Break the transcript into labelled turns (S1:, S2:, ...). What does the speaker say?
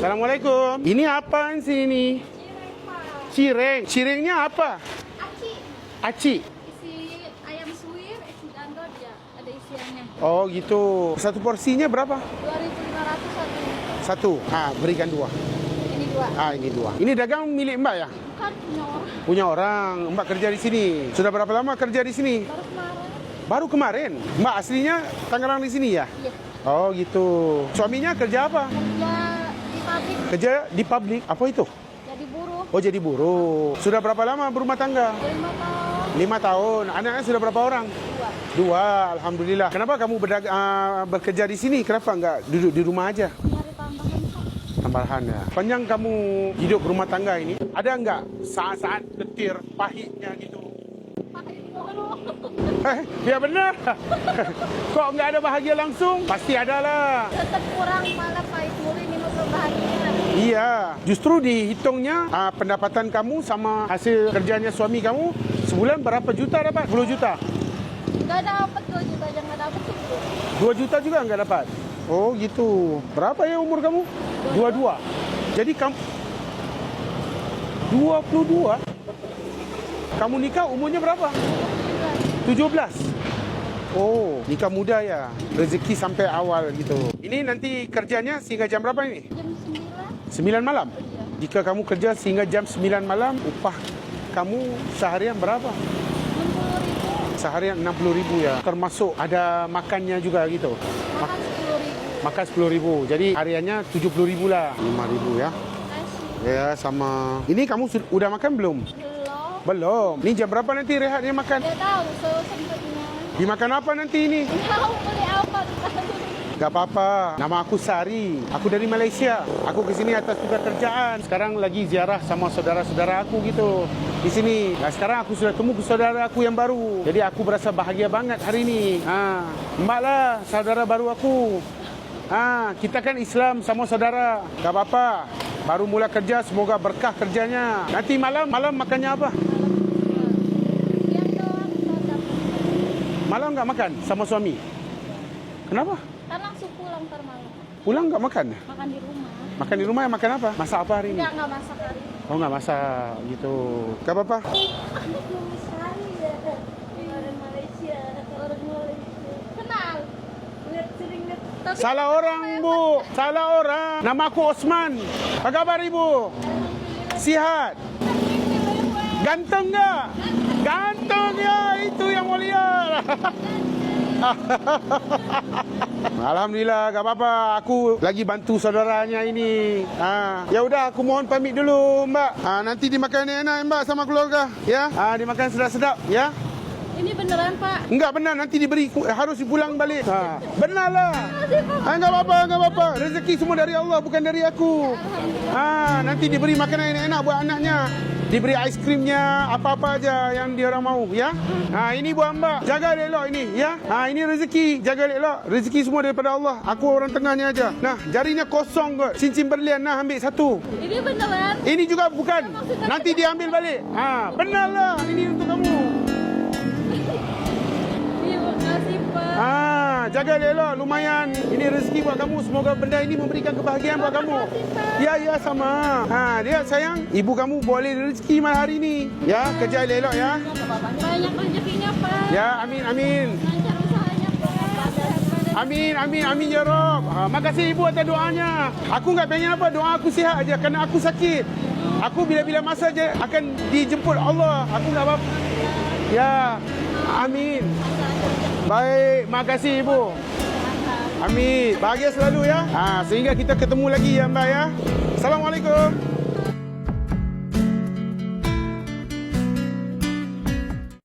S1: Assalamualaikum. Ini apaan sih ini? Cireng. Cirengnya apa?
S2: Aci.
S1: Aci.
S2: Isi ayam suwir, isi dandot ya. Ada isiannya.
S1: Oh gitu. Satu porsinya berapa?
S2: 2.500 satu.
S1: Satu. Berikan dua.
S2: Ini dua.
S1: Ini dua. Ini dagang milik Mbak ya?
S2: Bukan punya orang.
S1: Punya orang. Mbak kerja di sini. Sudah berapa lama kerja di sini?
S2: Baru kemarin.
S1: Baru kemarin. Mbak aslinya Tangerang di sini ya?
S2: Iya.
S1: Oh gitu. Suaminya kerja apa?
S2: Kerja di pabrik.
S1: Kerja di pabrik. Apa itu?
S2: Jadi buruh.
S1: Oh jadi buruh. Sudah berapa lama berumah tangga?
S2: 5 tahun.
S1: 5 tahun. Anaknya sudah berapa orang? Dua. Alhamdulillah. Kenapa kamu bekerja di sini? Kenapa enggak duduk di rumah aja?
S2: Nyari tambahan Pak.
S1: Tambahan ya. Panjang kamu hidup rumah tangga ini, ada enggak saat-saat getir, pahitnya gitu?
S2: Pakai dulu.
S1: Ya benar. Kok enggak ada bahagia langsung? Pasti ada lah.
S2: Tetap kurang malah pahit mulu ini mau bahagia.
S1: Iya. Justru dihitungnya pendapatan kamu sama hasil kerjanya suami kamu sebulan berapa juta dapat? 10 juta?
S2: Enggak dapat 2 juta aja enggak dapat itu.
S1: 2 juta juga enggak dapat? Oh gitu. Berapa ya umur kamu? 22. Jadi kamu 22. Kamu nikah umurnya berapa? 17. Oh, nikah muda ya. Rezeki sampai awal gitu. Ini nanti kerjanya sehingga jam berapa ini?
S2: Jam 9.
S1: 9 malam. Jika kamu kerja sehingga jam 9 malam, upah kamu seharian berapa?
S2: 60.000.
S1: Seharian 60.000 ya. Termasuk ada makannya juga gitu.
S2: Makan 10.000.
S1: Makan 10.000. Jadi hariannya 70.000 lah. 5.000 ya.
S2: Kasih.
S1: Ya sama. Ini kamu udah makan belum?
S2: Belum.
S1: Belum. Ini jam berapa nanti rehatnya makan?
S2: Dia tahu sempatnya.
S1: Dimakan apa nanti ini?
S2: Tahu beli apa?
S1: Gak apa-apa. Nama aku Sari. Aku dari Malaysia. Aku ke sini atas tugas kerjaan. Sekarang lagi ziarah sama saudara-saudara aku gitu. Di sini. Nah, sekarang aku sudah temu ke saudara aku yang baru. Jadi aku berasa bahagia banget hari ini. Mbak lah saudara baru aku. Kita kan Islam sama saudara. Gak apa-apa. Baru mula kerja, semoga berkah kerjanya. Nanti malam makannya apa?
S2: Yang doang tetap.
S1: Malam nggak makan sama suami? Kenapa?
S2: Kan langsung pulang ntar malam.
S1: Pulang nggak makan?
S2: Makan di rumah.
S1: Makan di rumah makan apa? Masak apa hari ini?
S2: Enggak masak hari ini.
S1: Oh nggak masak gitu. Gak apa-apa?
S2: Aku belum sekali ya. Orang Malaysia. Orang Malaysia. Kenal. Lihat sering lihat. Tapi
S1: Salah orang bu. Salah orang. Nama aku Osman. Apa kabar ibu? Sihat? Ganteng nggak? Ganteng ya. Itu yang mulia. Alhamdulillah, gak apa-apa. Aku lagi bantu saudaranya ini. Ya udah, aku mohon pamit dulu, Mbak. Nanti dimakan enak, Mbak, sama keluarga. Ya, dimakan sedap-sedap, ya.
S2: ini beneran Pak.
S1: Enggak benar, nanti diberi, harus dipulang balik. Benar lah. Enggak apa-apa, enggak apa-apa. Rezeki semua dari Allah, bukan dari aku. Nanti diberi makanan enak-enak buat anaknya. Diberi ais krimnya, apa-apa aja yang dia orang mau, ya. Ini buat Mbak. Jaga elok ini, ya. Ini rezeki, jaga elok. Rezeki semua daripada Allah. Aku orang tengahnya aja. Nah, jarinya kosong kot. Cincin berlian, nah ambil satu.
S2: Ini beneran.
S1: Ini juga bukan. Nanti dia ambil balik. Benar lah. Ini untuk kamu.
S2: Terima kasih Pak.
S1: Jaga elok. Lumayan. Ini rezeki buat kamu. Semoga benda ini memberikan kebahagiaan buat kamu. Ya, sama. Dia sayang. Ibu kamu boleh rezeki malam hari ini. Ya, kerja elok ya.
S2: Banyak rezekinya Pak.
S1: Ya, amin.
S2: Lancar usahanya Pak.
S1: Amin ya Rob. Makasih ibu atas doanya. Aku enggak pengen apa, doa aku sihat aja kerana aku sakit. Aku bila-bila masa je akan dijemput Allah. Aku enggak apa-apa. Ya, amin. Baik, makasih ibu. Amin. Bahagia selalu ya. Sehingga kita ketemu lagi ya Mbak ya. Assalamualaikum.